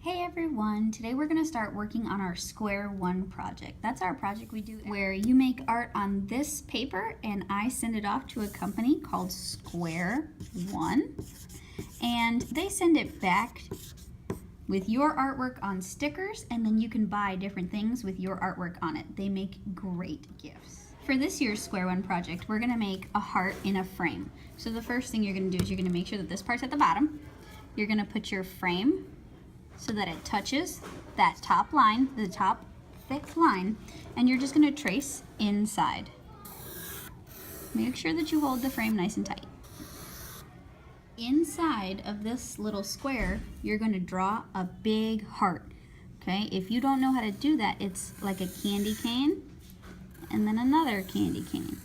Hey everyone, today we're going to start working on our Square One project. That's our project we do where you make art on this paper and I send it off to a company called Square One and they send it back with your artwork on stickers, and then you can buy different things with your artwork on it. They make great gifts. For this year's Square One project, we're going to make a heart in a frame. So the first thing you're going to do is you're going to make sure that this part's at the bottom. You're going to put your frame so that it touches that top line, the top thick line, and you're just going to trace inside. Make sure that you hold the frame nice and tight. Inside of this little square, you're going to draw a big heart. Okay, if you don't know how to do that, it's like a candy cane and then another candy cane.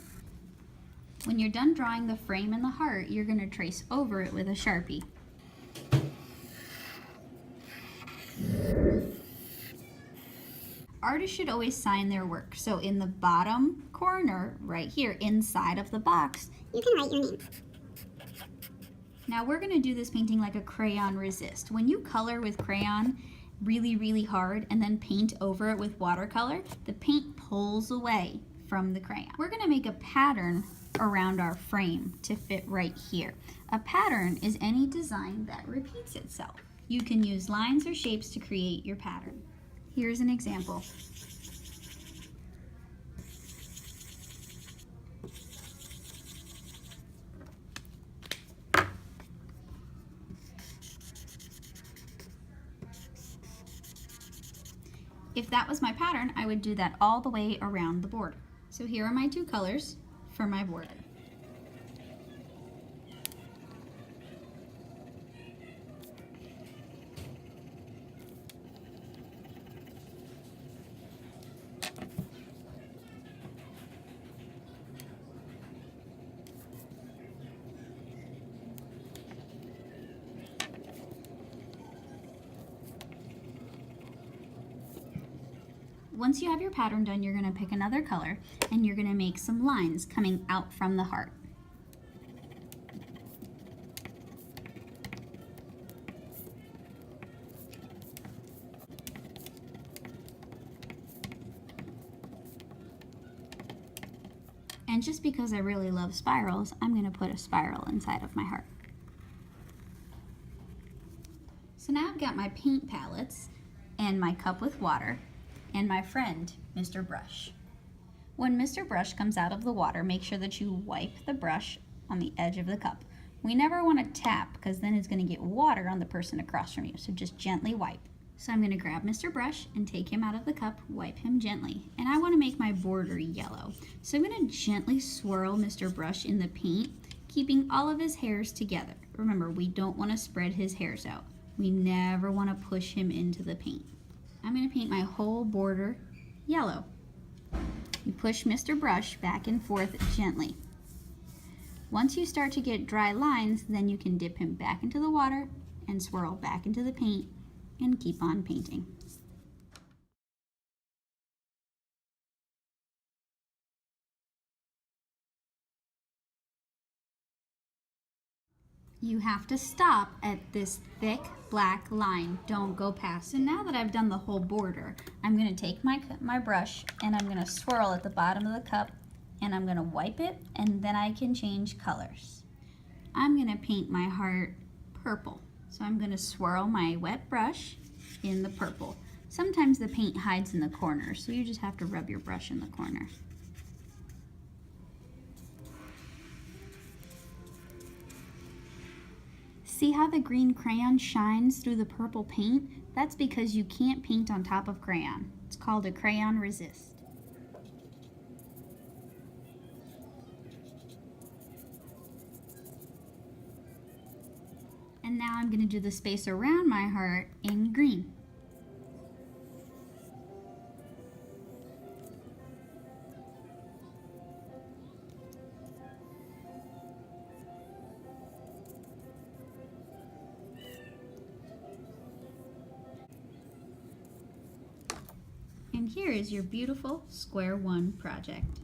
When you're done drawing the frame and the heart, you're going to trace over it with a Sharpie. Artists should always sign their work. So in the bottom corner, right here, inside of the box, you can write your name. Now we're gonna do this painting like a crayon resist. When you color with crayon really, really hard and then paint over it with watercolor, the paint pulls away from the crayon. We're gonna make a pattern around our frame to fit right here. A pattern is any design that repeats itself. You can use lines or shapes to create your pattern. Here's an example. If that was my pattern, I would do that all the way around the border. So here are my two colors for my border. Once you have your pattern done, you're going to pick another color and you're going to make some lines coming out from the heart. And just because I really love spirals, I'm going to put a spiral inside of my heart. So now I've got my paint palettes and my cup with water and my friend, Mr. Brush. When Mr. Brush comes out of the water, make sure that you wipe the brush on the edge of the cup. We never want to tap because then it's going to get water on the person across from you, so just gently wipe. So I'm going to grab Mr. Brush and take him out of the cup, wipe him gently. And I want to make my border yellow. So I'm going to gently swirl Mr. Brush in the paint, keeping all of his hairs together. Remember, we don't want to spread his hairs out. We never want to push him into the paint. I'm going to paint my whole border yellow. You push Mr. Brush back and forth gently. Once you start to get dry lines, then you can dip him back into the water and swirl back into the paint and keep on painting. You have to stop at this thick black line. Don't go past. So now that I've done the whole border, I'm going to take my brush and I'm going to swirl at the bottom of the cup and I'm going to wipe it, and then I can change colors. I'm going to paint my heart purple. So I'm going to swirl my wet brush in the purple. Sometimes the paint hides in the corners, so you just have to rub your brush in the corner. See how the green crayon shines through the purple paint? That's because you can't paint on top of crayon. It's called a crayon resist. And now I'm going to do the space around my heart in green. And here is your beautiful Square One project.